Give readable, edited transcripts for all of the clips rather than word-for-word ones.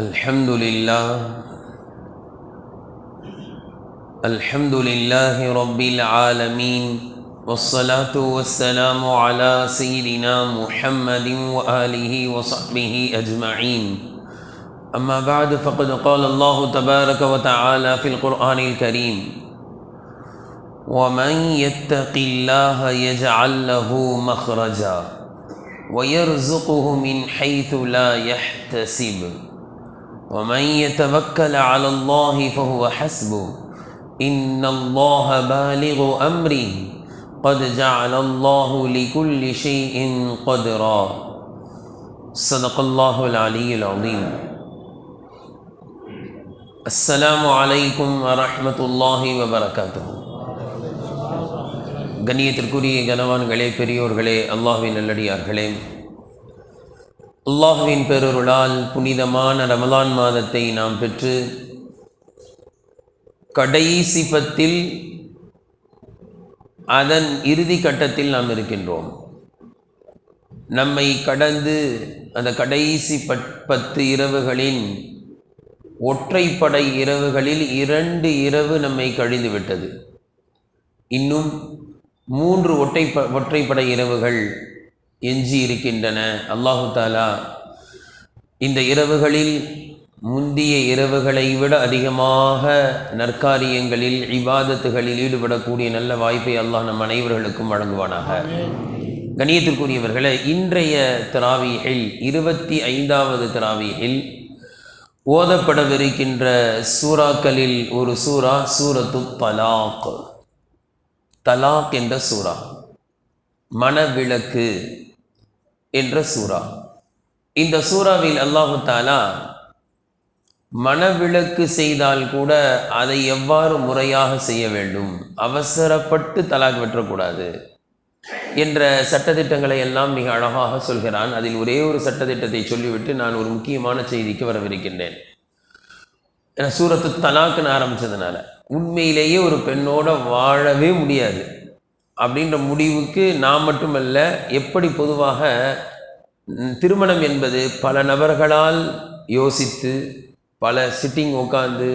الحمد لله رب العالمين، والصلاة والسلام على سيدنا محمد وآله وصحبه أجمعين. أما بعد، فقد قال الله تبارك وتعالى في القرآن الكريم: ومن يتق الله يجعل له مخرجا ويرزقه من حيث لا يحتسب ومن يتوكل على الله فهو حسبه إن الله بالغ أمره قد جعل الله لكل شيء قدرا. صدق الله العلي العظيم. السلام عليكم ورحمة الله وبركاته. கண்ணியத்திற்குரிய கனவான்களே, பெரியோர்களே, அல்லாஹ்வின் நல்லடியார்களே, அல்லாஹ்வின் பேரருளால் புனிதமான ரமலான் மாதத்தை நாம் பெற்று கடைசி பத்தில் அதன் இறுதி கட்டத்தில் நாம் இருக்கின்றோம். நம்மை கடந்து அந்த கடைசி 10 இரவுகளின் ஒற்றைப்படை இரவுகளில் 2 இரவு நம்மை கழிந்து விட்டது. இன்னும் 3 ஒற்றைப்படை இரவுகள் எஞ்சி இருக்கின்றன. அல்லாஹு தாலா இந்த இரவுகளில் முந்திய இரவுகளை விட அதிகமாக நற்காரியங்களில் இபாதத்துகளில் ஈடுபடக்கூடிய நல்ல வாய்ப்பை அல்லாஹ் நம் அனைவர்களுக்கும் வழங்குவானாக. கண்ணியத்திற்குரியவர்களே, இன்றைய தராவீஹில் 25வது தராவீஹில் ஓதப்படவிருக்கின்ற சூறாக்களில் ஒரு சூரா சூரத்து தலாக். தலாக் என்ற சூரா, மனவிலக்கு என்ற சூரா. இந்த சூறாவில் அல்லாஹு தாலா மனவிலக்கு செய்தால் கூட அதை எவ்வாறு முறையாக செய்ய வேண்டும், அவசரப்பட்டு தலாக் வெற்றக்கூடாது என்ற சட்டத்திட்டங்களை எல்லாம் மிக அழகாக சொல்கிறான். அதில் ஒரே ஒரு சட்டத்திட்டத்தை சொல்லிவிட்டு நான் ஒரு முக்கியமான செய்திக்கு வரவிருக்கின்றேன். ஏன்னா சூரத்து தலாக்குன்னு ஆரம்பித்ததுனால உண்மையிலேயே ஒரு பெண்ணோட வாழவே முடியாது அப்படின்ற முடிவுக்கு நான் மட்டுமல்ல, எப்படி பொதுவாக திருமணம் என்பது பல நபர்களால் யோசித்து பல சிட்டிங் உட்காந்து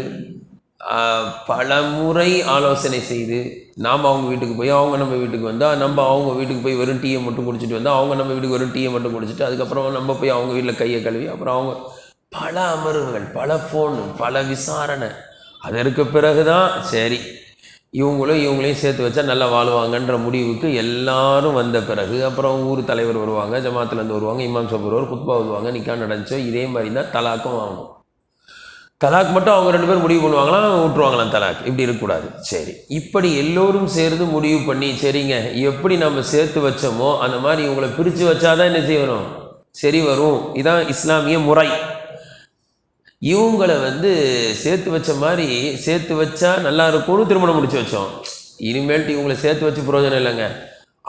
பல முறை ஆலோசனை செய்து நாம் அவங்க வீட்டுக்கு போய் அவங்க நம்ம வீட்டுக்கு வந்தால், நம்ம அவங்க வீட்டுக்கு போய் வெறும் டீயை மட்டும் குடிச்சிட்டு வந்தால், அவங்க நம்ம வீட்டுக்கு வெறும் டீயை மட்டும் குடிச்சிட்டு அதுக்கப்புறம் நம்ம போய் அவங்க வீட்டில் கையை கழுவி அப்புறம் அவங்க பல அமர்வுகள், பல ஃபோனு, பல விசாரணை. அதற்கு பிறகு தான் சரி இவங்களையும் சேர்த்து வச்சா நல்லா வாழ்வாங்கன்ற முடிவுக்கு எல்லாரும் வந்த பிறகு அப்புறம் ஊர் தலைவர் வருவாங்க, ஜமாத்துலேருந்து வருவாங்க, இமாம் சாப் வருவார், குத்பா வருவாங்க, நிக்கா நடந்துச்சோ. இதே மாதிரி தான் தலாக்கும் ஆகணும். தலாக் மட்டும் அவங்க 2 பேரும் முடிவு பண்ணுவாங்களாம், விட்டுருவாங்களாம். தலாக் இப்படி இருக்கக்கூடாது. சரி, இப்படி எல்லோரும் சேர்ந்து முடிவு பண்ணி சரிங்க எப்படி நம்ம சேர்த்து வச்சோமோ அந்த மாதிரி இவங்களை பிரித்து வச்சாதான் என்ன செய்யணும், சரி வரும். இதான் இஸ்லாமிய முறை. இவங்களை சேர்த்து வச்ச மாதிரி சேர்த்து வச்சா நல்லா இருக்கும்னு திருமணம் முடிச்சு வச்சோம். இனிமேல்ட்டு இவங்களை சேர்த்து வச்சு பிரயோஜனம் இல்லைங்க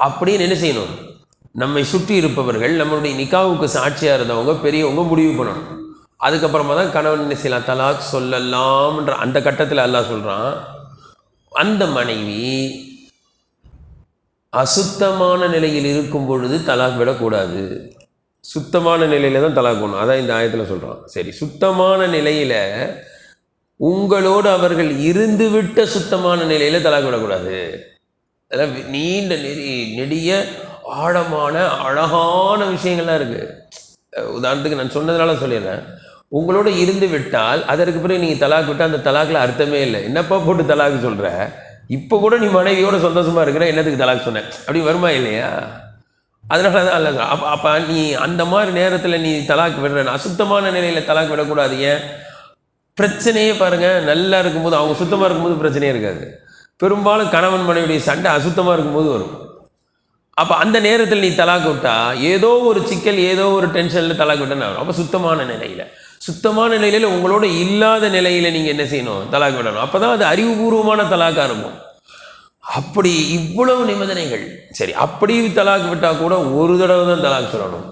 அப்படின்னு என்ன செய்யணும், நம்மை சுற்றி இருப்பவர்கள், நம்மளுடைய நிக்காவுக்கு சாட்சியாக இருந்தவங்க, பெரியவங்க முடிவு பண்ணணும். அதுக்கப்புறமா தான் கணவன் என்ன செய்யலாம், தலாக் சொல்லலாம்ன்ற அந்த கட்டத்தில் அல்லாஹ் சொல்கிறான். அந்த மனைவி அசுத்தமான நிலையில் இருக்கும் பொழுது தலாக் விடக்கூடாது. சுத்தமான நிலையில் தான் தலாக் பண்ணணும். அதான் இந்த ஆயத்தில் சொல்கிறான். சரி, சுத்தமான நிலையில் உங்களோடு அவர்கள் இருந்துவிட்ட சுத்தமான நிலையில் தலாக் விடக்கூடாது. அதெல்லாம் நீண்ட நெடிய ஆழமான அழகான விஷயங்கள்லாம் இருக்குது. உதாரணத்துக்கு நான் சொன்னதுனால சொல்லிடுறேன். உங்களோட இருந்து விட்டால் அதற்கு பிறகு நீங்கள் தலாக் விட்டால் அந்த தலாக்கில் அர்த்தமே இல்லை. என்னப்பா போட்டு தலாக்கு சொல்கிற, இப்போ கூட நீ மனைவியோட சந்தோஷமாக இருக்கிற, என்னத்துக்கு தலாக் சொன்னேன் அப்படி வருமா இல்லையா? அதனால தான் அல்ல. அப்போ நீ அந்த மாதிரி நேரத்தில் நீ தலாக் விடுறேன், அசுத்தமான நிலையில் தலாக் விடக்கூடாது. ஏன் பிரச்சனையே பாருங்கள், நல்லா இருக்கும்போது அவங்க சுத்தமாக இருக்கும்போது பிரச்சனையே இருக்காது. பெரும்பாலும் கணவன் மனைவியுடைய சண்டை அசுத்தமாக இருக்கும்போது வரும். அப்போ அந்த நேரத்தில் நீ தலாக் விட்டா ஏதோ ஒரு சிக்கல், ஏதோ ஒரு டென்ஷனில் தலாக் விட்டேன்னு வரும். அப்போ சுத்தமான நிலையில் உங்களோட இல்லாத நிலையில் நீங்கள் என்ன செய்யணும், தலாக் விடணும். அப்போ தான் அது அறிவுபூர்வமான தலாக்காக இருக்கும். அப்படி இவ்வளவு நிபந்தனைகள். சரி, அப்படி தலாக் விட்டால் கூட ஒரு தடவை தான் தலாக் சொல்லணும்.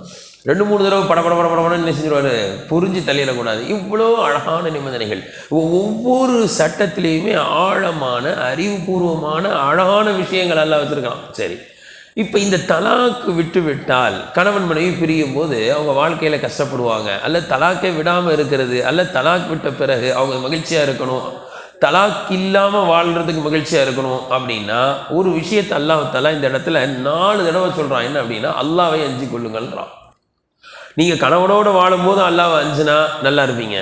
2-3 தடவை படப்படன்னு என்ன செஞ்சிருவாரு, புரிஞ்சு தள்ளிடக்கூடாது. இவ்வளோ அழகான நிபந்தனைகள். ஒவ்வொரு சட்டத்திலையுமே ஆழமான அறிவுபூர்வமான அழகான விஷயங்கள் எல்லாம் வச்சுருக்கான். சரி, இப்போ இந்த தலாக்கு விட்டு விட்டால் கணவன் மனைவி பிரியும் போது அவங்க வாழ்க்கையில் கஷ்டப்படுவாங்க, அல்ல தலாக்கை விடாமல் இருக்கிறது, அல்ல தலாக் விட்ட பிறகு அவங்க மகிழ்ச்சியாக இருக்கணும், தலாக் இல்லாமல் வாழ்கிறதுக்கு மகிழ்ச்சியாக இருக்கணும் அப்படின்னா ஒரு விஷயத்தை அல்லாஹ் இந்த இடத்துல 4 தடவை சொல்கிறான். என்ன அப்படின்னா, அல்லாஹ்வை அஞ்சு கொள்ளுங்கள்ன்றான். நீங்கள் கணவனோடு வாழும்போது அல்லாஹ்வை அஞ்சுனா நல்லா இருப்பீங்க,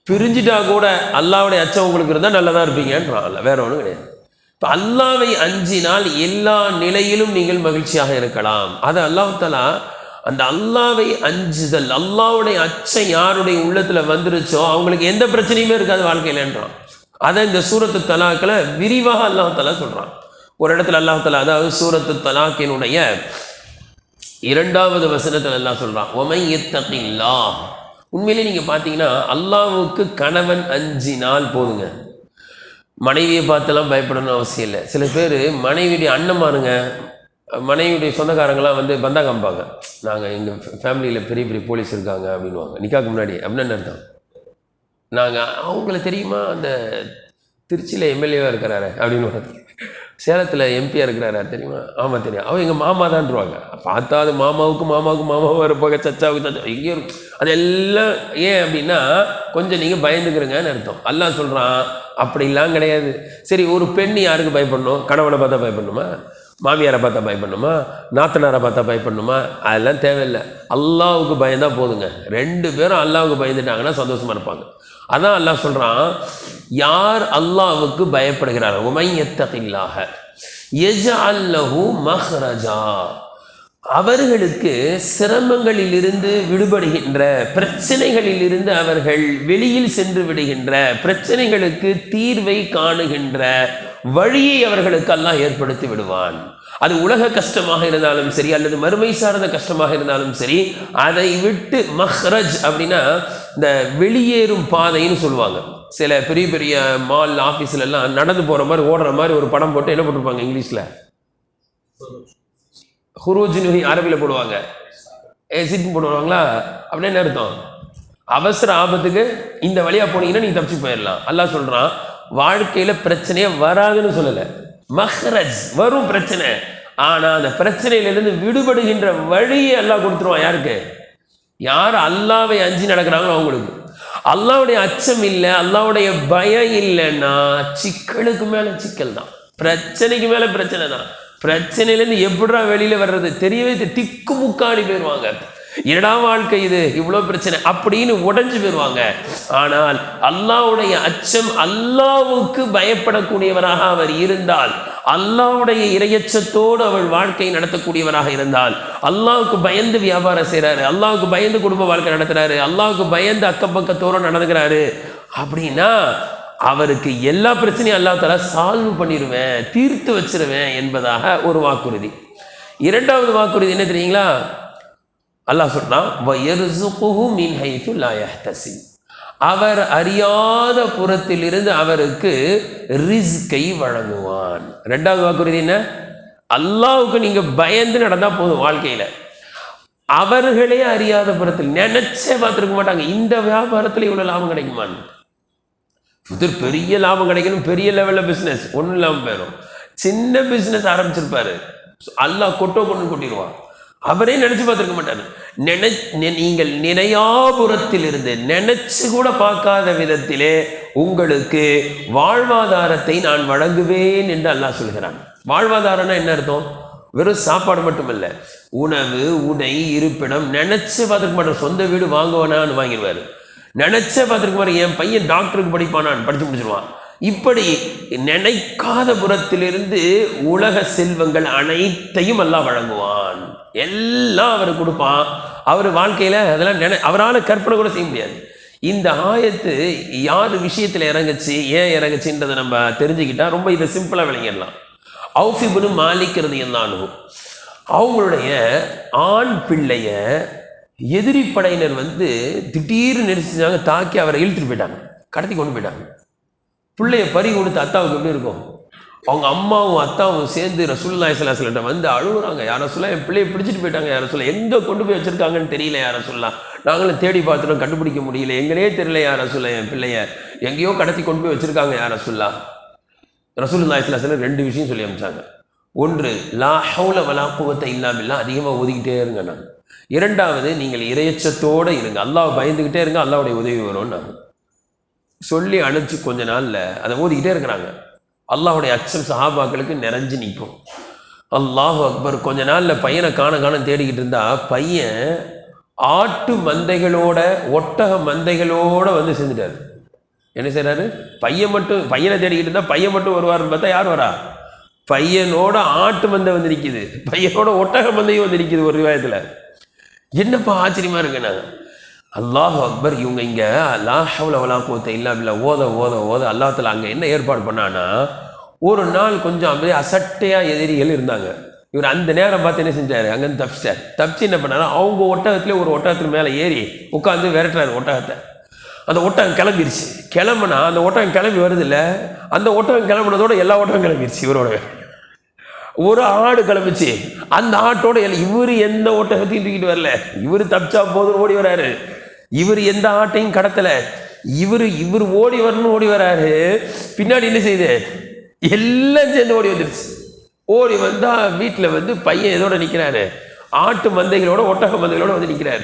பிரிஞ்சுட்டா கூட அல்லாஹ்வுடைய அச்சம் உங்களுக்கு இருந்தால் நல்லா தான் இருப்பீங்கன்றான். வேற ஒன்றும் கிடையாது. இப்போ அல்லாஹ்வை அஞ்சினால் எல்லா நிலையிலும் நீங்கள் மகிழ்ச்சியாக இருக்கலாம். அது அல்லாஹ் தஆலா அந்த அல்லாஹ்வை அஞ்சுதல், அல்லாஹ்வுடைய அச்சம் யாருடைய உள்ளத்தில் வந்துருச்சோ அவங்களுக்கு எந்த பிரச்சனையுமே இருக்காது வாழ்க்கையிலன்றான். அதை இந்த சூரத்து தலாக்கில் விரிவாக அல்லாஹ் தஆலா சொல்கிறான். ஒரு இடத்துல அல்லாஹ் தஆலா, அதாவது சூரத்து தலாக்கினுடைய 2வது வசனத்தில் எல்லாம் சொல்கிறான், ஒமை யத்தகில்லாஹ். உண்மையிலே நீங்கள் பார்த்தீங்கன்னா அல்லாஹ்வுக்கு கணவன் அஞ்சினால் போதுங்க, மனைவியை பார்த்தெல்லாம் பயப்படணும்னு அவசியம் இல்லை. சில பேர் மனைவியுடைய அண்ணன்மாருங்க, மனைவியுடைய சொந்தக்காரங்களாம் வந்து பந்தா காமிப்பாங்க, நாங்கள் எங்கள் ஃபேமிலியில் பெரிய பெரிய போலீஸ் இருக்காங்க அப்படின்வாங்க நிக்காக்கு முன்னாடி. அப்படின்னு அர்த்தம், நாங்கள் அவங்கள தெரியுமா, அந்த திருச்சியில் எம்எல்ஏவாக இருக்கிறாரு அப்படின்னு, சேலத்தில் எம்பியாக இருக்கிறாரா தெரியுமா, ஆமாம் தெரியும், அவன் எங்கள் மாமா தான்ருவாங்க. பார்த்தா அது மாமாவுக்கு இருப்பாங்க, சச்சாவுக்கு எங்கேயோ அதெல்லாம். ஏன் அப்படின்னா கொஞ்சம் நீங்கள் பயந்துக்கிறீங்கன்னு அர்த்தம். அல்லாஹ் சொல்கிறான் அப்படிலாம் கிடையாது. சரி, ஒரு பெண் யாருக்கு பயப்படணும்? கணவனை பார்த்தா பயப்படணுமா, மாமியாரை பார்த்தா பயப்படணுமா, நாத்தனாரை பார்த்தா பயப்படணுமா? அதெல்லாம் தேவையில்லை. அல்லாஹ்வுக்கு பயந்தா போதுங்க. 2 பேரும் அல்லாஹ்வுக்கு பயந்துட்டாங்கன்னா சந்தோஷமாக இருப்பாங்க. அதான் அல்லாஹ் சொல்கிறான், யார் அல்லாஹ்வுக்கு பயப்படுகிறார், உமை யத்தகில்லாஹ யஜ்அல் லஹு மஹ்ரஜா, அவர்களுக்கு சிரமங்களிலிருந்து விடுபடுகின்ற, பிரச்சனைகளிலிருந்து அவர்கள் வெளியில் சென்று விடுகின்ற, பிரச்சனைகளுக்கு தீர்வை காணுகின்ற வழியை அவர்களுக்கு அல்லாஹ் ஏற்படுத்தி விடுவான். அது உலக கஷ்டமாக இருந்தாலும் சரி, அல்லது மறுமை சார்ந்த கஷ்டமாக இருந்தாலும் சரி, அதை விட்டு மஹ்ரஜ் அப்படின்னா இந்த வெளியேறும் பாதைன்னு சொல்லுவாங்க. சில பெரிய பெரிய மால் ஆஃபீஸ்ல எல்லாம் நடந்து போகிற மாதிரி ஓடுற மாதிரி ஒரு படம் போட்டு என்ன போட்டிருப்பாங்க இங்கிலீஷில், ஹுரூஜ்னு அரபியில் போடுவாங்க, எக்ஸிட் போடுவாங்களா அப்படின்னு அர்த்தம். அவசர ஆபத்துக்கு இந்த வழியாக போனீங்கன்னா நீ தப்பிச்சு போயிடலாம். அல்லாஹ் சொல்கிறான், வாழ்க்கையில் பிரச்சனையே வராதுன்னு சொல்லலை, மஹ்ரஜ் வரும் பிரச்சனை, ஆனால் அந்த பிரச்சனையிலிருந்து விடுபடுகின்ற வழியை அல்லாஹ் கொடுத்துருவான். யாருக்கு? யார் அல்லாஹ்வை அஞ்சி நடக்கிறாங்களோ அவங்களுக்கு. அல்லாஹ்வுடைய அச்சம் இல்லை, அல்லாஹ்வுடைய பயம் இல்லைன்னா சிக்கலுக்கு மேலே சிக்கல் தான், பிரச்சனைக்கு மேலே பிரச்சனை தான். பிரச்சனையிலேருந்து எப்படா வெளியில் வர்றது தெரியவே திக்கு முக்காடி போயிடுவாங்க. என்னடா வாழ்க்கை இது, இவ்வளோ பிரச்சனை அப்படின்னு உடைஞ்சு போயிடுவாங்க. ஆனால் அல்லாஹ்வுடைய அச்சம், அல்லாஹ்வுக்கு பயப்படக்கூடியவராக அவர் இருந்தால், அல்லாஹ்வுடைய இறையச்சத்தோடு அவள் வாழ்க்கை நடத்தக்கூடியவராக இருந்தால், அல்லாஹ்வுக்கு பயந்து வியாபாரம் செய்கிறாரு, அல்லாஹ்வுக்கு பயந்து குடும்ப வாழ்க்கை நடத்துகிறாரு, அல்லாஹ்வுக்கு பயந்து அக்கப்பக்கத்தோடு நடந்துக்கிறாரு அப்படின்னா அவருக்கு எல்லா பிரச்சனையும் அல்லாஹ் தஆலா சால்வ் பண்ணிடுவேன், தீர்த்து வச்சிருவேன் என்பதாக ஒரு வாக்குறுதி. 2வது வாக்குறுதி என்ன தெரியுங்களா? அல்லாஹ் சொல்றான், வயர்ஸுகுஹு மின் ஹைது லா யஹ்தசிப், அவர் அறியாத புறத்திலிருந்து அவருக்கு ரிஸ்கை வழங்குவான். 2வது வாக்குறுதி என்ன? அல்லாஹ்வுக்கு நீங்க பயந்து நடந்தா போதும் வாழ்க்கையில. அவர்களே அறியாத புறத்தில் நினைச்சே பார்த்துருக்க மாட்டாங்க, இந்த வியாபாரத்தில் இவ்வளவு லாபம் கிடைக்குமான்னு. பெரிய லாபம் கிடைக்கணும், பெரிய லெவலில் பிஸ்னஸ் ஒன்றும் இல்லாமல் போயிடும். சின்ன பிஸ்னஸ் ஆரம்பிச்சிருப்பாரு, அல்லாஹ் கொட்டிடுவான். அவரே நினைச்சு பார்த்துருக்க மாட்டாரு. நீங்கள் நினையாபுரத்தில் இருந்து நினைச்சு கூட பார்க்காத விதத்திலே உங்களுக்கு வாழ்வாதாரத்தை நான் வழங்குவேன் என்று அல்லாஹ் சொல்கிறான். வாழ்வாதாரம்னா என்ன அர்த்தம்? வெறும் சாப்பாடு மட்டுமல்ல, உணவு, உடை, இருப்பிடம். நினைச்சு பார்த்துருக்க மாட்டார். சொந்த வீடு வாங்குவானான்னு வாங்கிடுவார். நினைச்சே பார்த்துருக்க மாதிரி என் பையன் டாக்டருக்கு படிப்பானான்னு படித்து முடிச்சிருவான். இப்படி நினைக்காத புறத்திலிருந்து உலக செல்வங்கள் அனைத்தையும் எல்லாம் வழங்குவான், எல்லாம் அவர் கொடுப்பான். அவர் வாழ்க்கையில் அதெல்லாம் அவரால் கற்பனை கூட செய்ய முடியாது. இந்த ஆயத்து யார் விஷயத்தில் இறங்குச்சு, ஏன் இறங்குச்சுன்றதை நம்ம தெரிஞ்சுக்கிட்டா ரொம்ப இதை சிம்பிளாக விளங்கிடலாம். அவுஃப் இப்னு மாலிக் ரலியல்லாஹு அன்ஹு அவங்களுடைய ஆண் பிள்ளைய எதிரி படையினர் வந்து திடீர்னு நெரிச்சாங்க, தாக்கி அவரை இழுத்துட்டு போயிட்டாங்க, கடத்தி கொண்டு போயிட்டாங்க. பிள்ளைய பறி கொடுத்து அத்தாவுக்கு எப்படி இருக்கும்? அவங்க அம்மாவும் அத்தாவும் சேர்ந்து ரசூலுல்லாஹி ஸல்லல்லாஹு அலைஹி வஸல்லம் வந்து அழுகுறாங்க, யார சொல்ல என் பிள்ளையை பிடிச்சிட்டு போயிட்டாங்க, யார சொல்ல எங்கே கொண்டு போய் வச்சிருக்காங்கன்னு தெரியல, யார சொல்ல நாங்களும் தேடி பார்த்துட்டோம் கண்டுபிடிக்க முடியல, எங்களே தெரியல, யார சொல்ல என் பிள்ளைய எங்கேயோ கடத்தி கொண்டு போய் வச்சிருக்காங்க, யார சொல்ல. ரசூலுல்லாஹி ஸல்லல்லாஹு அலைஹி வஸல்லம் 2 விஷயம் சொல்லி அனுப்பிச்சாங்க. ஒன்று, லா ஹவுல வலா குவத்த இல்லா பில்லா, அதிகமாக ஓதிக்கிட்டே இருங்க. நான் இரண்டாவது, நீங்கள் இறையச்சத்தோடு இருங்க, அல்லாஹ் பயந்துக்கிட்டே இருங்க, அல்லாஹ்வுடைய உதவி வரும்னு நான் சொல்லி அனுப்பிச்சு கொஞ்ச நாளில் அதை ஓதிக்கிட்டே இருக்கிறாங்க. அல்லாஹ்வுடைய அச்சம் சஹாபாக்களுக்கு நிறைஞ்சு நிற்கும். அல்லாஹ் அக்பர். கொஞ்ச நாளில் பையனை காண தேடிக்கிட்டு இருந்தா பையன் ஆட்டு மந்தைகளோட ஒட்டக மந்தைகளோட வந்து சேர்ந்துட்டார். என்ன செய்கிறாரு? பையனை தேடிக்கிட்டு இருந்தால் பையன் மட்டும் வருவார்னு பார்த்தா யார் வரா? பையனோட ஆட்டு மந்தை வந்து நிற்கிது, பையனோட ஒட்டக மந்தையும் வந்து நிற்கிது ஒரு ரிவாயத்தில். என்னப்பா ஆச்சரியமாக இருக்குண்ணா. அல்லாஹ் அக்பர். இவங்க இங்கே லா ஹவ்ல வலா குவத்த இல்லா பில்லா ஓத ஓத ஓத அல்லாஹ் தஆலா அங்கே என்ன ஏற்பாடு பண்ணான்னா, ஒரு நாள் கொஞ்சம் அப்படியே அசட்டையாக எதிரிகள் இருந்தாங்க. இவர் அந்த நேரம் பார்த்து என்ன செஞ்சார்? அங்கேருந்து தப்பிச்சிட்டார். தப்பிச்சு என்ன பண்ணாரு? அவங்க ஒட்டகத்துலேயே ஒரு ஒட்டகத்துக்கு மேலே ஏறி உட்காந்து விரட்டுறாரு ஒட்டகத்தை. அந்த ஒட்டகம் கிளம்பிருச்சு. கிளம்புனா அந்த ஒட்டகம் கிளம்பி வருது இல்லை, அந்த ஒட்டகம் கிளம்புனதோட எல்லா ஒட்டகம் கிளம்பிருச்சு. இவரோட ஒரு ஆடு கிளம்பிச்சு. அந்த ஆட்டோட இவர் எந்த ஒட்டகத்தையும் தூக்கிட்டு வரல. இவர் தப்பிச்சா போதும் ஓடி வராரு. இவர் எந்த ஆட்டையும் கடத்தலை. இவர் ஓடி வரணும்னு ஓடி வராரு. பின்னாடி என்ன செய்யுது? எல்லாம் சேர்ந்து ஓடி வந்துருச்சு. ஓடி வந்தா வீட்டில் வந்து பையன் எதோட நிற்கிறாரு? ஆட்டு மந்தைகளோட ஒட்டக மந்தைகளோட வந்து நிற்கிறாரு.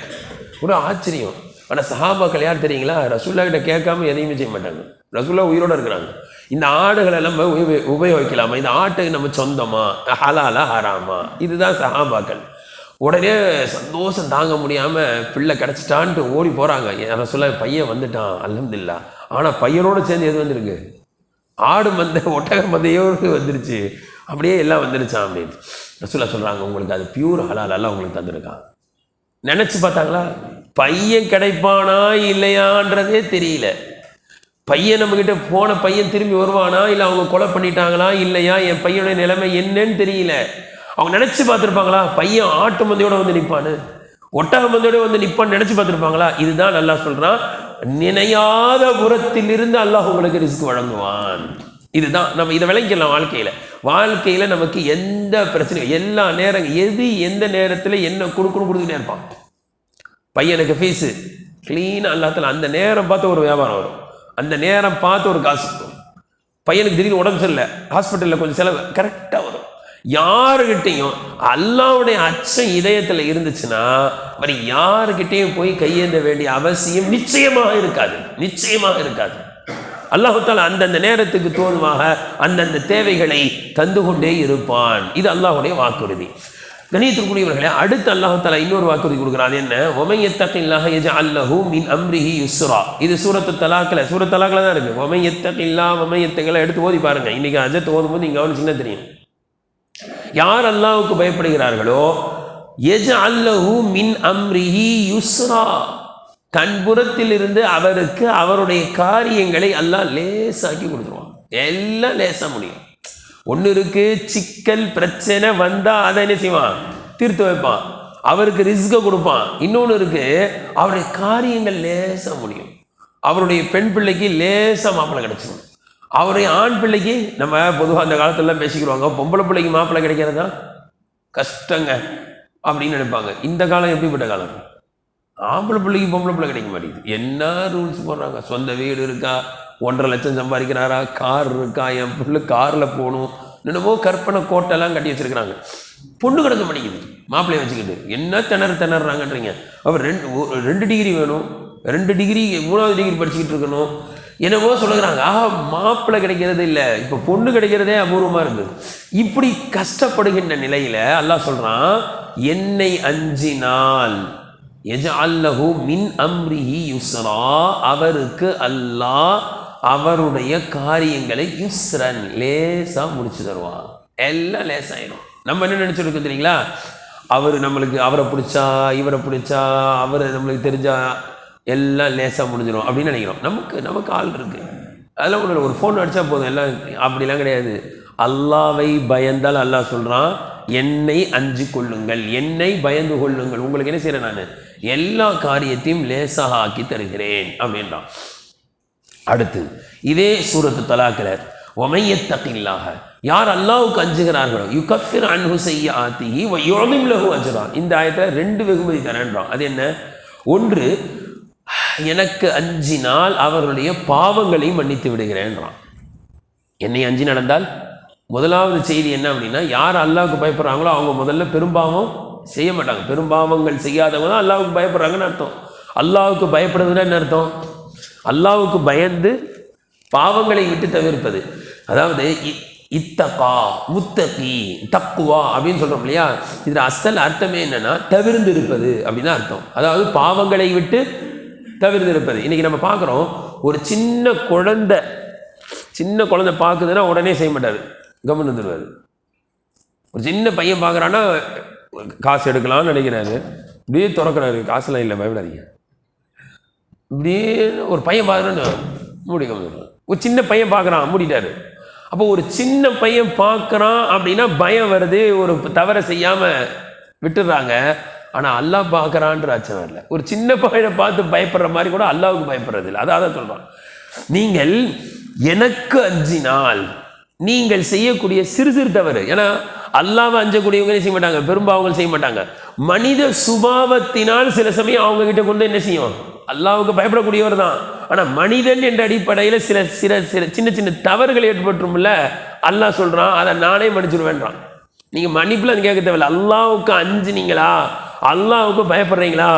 ஒரு ஆச்சரியம். ஆனால் சஹாபாக்கள் யார் தெரியுங்களா? ரசூல்லா கிட்ட கேட்காம எதையுமே செய்ய மாட்டாங்க. ரசூல்லா உயிரோடு இருக்கிறாங்க. இந்த ஆடுகளை நம்ம உபயோகிக்கலாமா? இந்த ஆட்டுக்கு நம்ம சொந்தமா, ஹலாலா ஹராமா? இதுதான் சஹாபாக்கள். உடனே சந்தோஷம் தாங்க முடியாமல் பிள்ளை கிடச்சிட்டான்ட்டு ஓடி போகிறாங்க. ரசூல்லா பையன் வந்துட்டான் அல்ஹம்துலில்லாஹ். ஆனால் பையனோடு சேர்ந்து எது வந்திருக்கு? ஆடு மந்தை ஒட்டக மந்தையோடு வந்துருச்சு. அப்படியே எல்லாம் வந்துருச்சான் அப்படின்னு ரசூல்லா சொல்கிறாங்க. உங்களுக்கு அது பியூர் ஹலால் எல்லாம் உங்களுக்கு தந்துருக்கான். நினச்சி பார்த்தாங்களா? பையன் கிடைப்பானா இல்லையான்றதே தெரியல. பையன் நம்மக்கிட்ட போன பையன் திரும்பி வருவானா இல்லை அவங்க கொலை பண்ணிட்டாங்களா இல்லையா, என் பையனுடைய நிலைமை என்னன்னு தெரியல. அவங்க நினச்சி பார்த்துருப்பாங்களா? பையன் ஆட்டு மந்தையோடு வந்து நிற்பான்னு, ஒட்டக மந்தையோடு வந்து நிற்பான்னு நினச்சி பார்த்துருப்பாங்களா? இதுதான் நல்லா சொல்கிறான், நினையாத புறத்திலிருந்து அல்லாஹ் உங்களுக்கு ரிஸ்க் வழங்குவான். இதுதான் நம்ம இதை விளங்கிக்கலாம். வாழ்க்கையில் நமக்கு எந்த பிரச்சனையும் எல்லா நேரம் எது எந்த நேரத்தில் என்ன கொடுத்துக்கிட்டே இருப்பான். பையனுக்கு ஃபீஸு க்ளீனாக அல்லாஹ் அந்த நேரம் பார்த்து ஒரு வியாபாரம் வரும், அந்த நேரம் பார்த்து ஒரு காசு வரும். பையனுக்கு திடீர்னு உடம்பு சரியில்லை, ஹாஸ்பிட்டலில் கொஞ்சம் செலவு கரெக்டாக வரும். யாருக்கிட்டையும் அல்லாஹ்வுடைய அச்சம் இதயத்தில் இருந்துச்சுன்னா మరి யாருக்கிட்டையும் போய் கையேந்த வேண்டிய அவசியம் நிச்சயமாக இருக்காது. அல்லாஹ் தஆலா அந்தந்த நேரத்துக்கு தோதுமாக அந்தந்த தேவைகளை தந்து கொண்டே இருப்பான். இது அல்லாஹ்வுடைய வாக்குறுதி. கணியத்திற்குரியவர்களே, அடுத்து அல்லாஹ் தஆலா இன்னொரு வாக்குறுதி கொடுக்குறான். என்ன? வமன் யத்தகில்லாஹ யஜஅல் லஹு மின் அம்ரிஹி யுஸ்ரா. இது சூரத்து தலாக்ல தான் இருக்கு. வமன் யத்தகில்லாஹ வமன் யத்தகில்லாஹ் எடுத்து ஓதி பாருங்க. இன்னைக்கு அஜத் ஓதும்போது நீங்க கவனிச்சீங்கன்னா தெரியும். யார் அல்லாஹ்வுக்கு பயப்படுகிறார்களோ யஜஅல் லஹு மின் அம்ரிஹி யுஸ்ரா, தன் புறத்தில் இருந்து அவருக்கு அவருடைய காரியங்களை அல்லாஹ் லேசாக்கி கொடுத்துருவான். எல்லாம் லேசா முடியும். ஒன்று இருக்கு, சிக்கல் பிரச்சனை வந்தால் அதை என்ன செய்வான்? தீர்த்து வைப்பான், அவருக்கு ரிஸ்கை கொடுப்பான். இன்னொன்று இருக்கு, அவருடைய காரியங்கள் லேசாக முடியும். அவருடைய பெண் பிள்ளைக்கு லேசாக மாப்பிள்ளை கிடைச்சிடும். அவருடைய ஆண் பிள்ளைக்கு, நம்ம பொதுவாக அந்த காலத்துலலாம் பேசிக்கிடுவாங்க, பொம்பளை பிள்ளைக்கு மாப்பிள்ளை கிடைக்கிறதா கஷ்டங்க அப்படின்னு நினைப்பாங்க. இந்த காலம் எப்படிப்பட்ட காலம்? ஆம்பளை பிள்ளைக்கு பொம்பளை பிள்ளை கிடைக்க மாட்டேங்குது. என்ன ரூல்ஸ் போடுறாங்க? சொந்த வீடு இருக்கா, 1.5 லட்சம் சம்பாதிக்கிறாரா, கார் இருக்கா, என் பிள்ளை காரில் போகணும், என்னமோ கற்பனை கோட்டெல்லாம் கட்டி வச்சுருக்கிறாங்க. பொண்ணு கிடக்க மாட்டேங்குது. மாப்பிள்ளையை வச்சுக்கிட்டு என்ன திணறாங்கன்றீங்க. அவர் 2 டிகிரி வேணும், 2 டிகிரி 3வது டிகிரி படிச்சுக்கிட்டு இருக்கணும், என்னமோ சொல்லுகிறாங்க. மாப்பிள்ளை கிடைக்கிறது இல்லை, இப்போ பொண்ணு கிடைக்கிறதே அபூர்வமாக இருக்குது. இப்படி கஷ்டப்படுகின்ற நிலையில் அல்லாஹ் சொல்கிறான், என்னை அஞ்சினால் யஜஅல் லஹு மின் அம்ரிஹி யுஸ்ரா, அவருக்கு அல்லாஹ் அவருடைய காரியங்களை யுஸ்ரன் லேசாக முடிச்சு தருவான். எல்லாம் லேசாயிடும். நம்ம என்ன நினச்சிருக்கோம் தெரியுங்களா? நம்மளுக்கு அவரை பிடிச்சா இவரை பிடிச்சா அவர் நம்மளுக்கு தெரிஞ்சா எல்லாம் லேசாக முடிஞ்சிடும் அப்படின்னு நினைக்கிறோம். நமக்கு ஆள் இருக்குது, அதெல்லாம் ஒன்று ஒரு ஃபோன் அடித்தா போதும். எல்லாம் அப்படிலாம் கிடையாது. அல்லாவை பயந்தால் அல்லாஹ் சொல்கிறான், என்னை அஞ்சு கொள்ளுங்கள், என்னை பயந்து கொள்ளுங்கள், உங்களுக்கு என்ன செய்கிறேன், நான் எல்லா காரியத்தையும் லேசாக ஆக்கி தருகிறேன் அப்படின்றான். அடுத்து இதே சூரத்து தலாக்கில் வமன் யத்தகில்லாஹ, யார் அல்லாஹ்வுக்கு அஞ்சுகிறார்களோ யுகஃபிர் அன்ஹு ஸய்யிஆத்திஹி வ யுஅஸிம் லஹு அஜ்ரா. இந்த ஆயத்தில் 2 வெகுமதி தரேன்றான். அது என்ன? ஒன்று, எனக்கு அஞ்சினால் அவர்களுடைய பாவங்களையும் மன்னித்து விடுகிறேன்றான். என்னை அஞ்சி நடந்தால் முதலாவது செய்தி என்ன அப்படின்னா, யார் அல்லாஹ்வுக்கு பயப்படுறாங்களோ அவங்க முதல்ல பெரும்பாவம் செய்ய மாட்டாங்க. பெரும்பாவங்கள் செய்யாதவங்க தான் அல்லாஹ்வுக்கு பயப்படுறாங்கன்னு அர்த்தம். அல்லாஹ்வுக்கு பயப்படுறதுன்னா என்ன அர்த்தம்? அல்லாஹ்வுக்கு பயந்து பாவங்களை விட்டு தவிர்ப்பது. அதாவது இத்தகா, முத்தகி, தக்குவா அப்படின்னு சொல்கிறோம் இல்லையா? இதில் அசல் அர்த்தமே என்னென்னா தவிர்ந்து இருப்பது அப்படின்னு அர்த்தம். அதாவது பாவங்களை விட்டு தவிர்த்து இருப்பது. இன்றைக்கி நம்ம பார்க்குறோம், ஒரு சின்ன குழந்தை பார்க்குதுன்னா உடனே செய்ய மாட்டார், கவனம் இருந்துருவார். ஒரு சின்ன பையன் பார்க்குறான்னா காசு எடுக்கலாம்னு நினைக்கிறாரு, இப்படியே திறக்கிறாரு, காசுலாம் இல்லை பயப்படாதீங்க. இப்படியே ஒரு பையன் பார்க்குறான்னு மூடி கவனம். ஒரு சின்ன பையன் பார்க்குறான், மூடிட்டாரு. அப்போ ஒரு சின்ன பையன் பார்க்குறான் அப்படின்னா பயம் வருது, ஒரு தவறை செய்யாமல் விட்டுடுறாங்க. ஆனால் அல்லாஹ் பார்க்குறான்ற அச்சம் வரல. ஒரு சின்ன பையனை பார்த்து பயப்படுற மாதிரி கூட அல்லாஹ்வுக்கு பயப்படுறது இல்லை. அதான் சொல்கிறான், நீங்கள் எனக்கு அஞ்சினால் நீங்கள் செய்யக்கூடிய சிறு சிறு தவறு. ஏன்னா அல்லாஹ்வை அஞ்சக்கூடியவங்க செய்ய மாட்டாங்க, பெரும்பாவங்கள் செய்ய மாட்டாங்க. மனித சுபாவத்தினால் சில சமயம் அவங்க கிட்ட கொண்டு என்ன செய்யும், அல்லாஹ்வுக்கு பயப்படக்கூடியவர் தான். ஆனால் மனிதன் என்ற அடிப்படையில் சில சில சில சின்ன சின்ன தவறுகள் ஏற்பட்டுருமில்ல, அல்லாஹ் சொல்கிறான் அதை நானே மன்னிச்சிடுவேன்றான். நீங்கள் மன்னிப்பில் அது கேட்க தேவையில்லை. அல்லாஹ்வுக்கு அஞ்சுனீங்களா, அல்லாஹ்வுக்கு பயப்படுறீங்களா,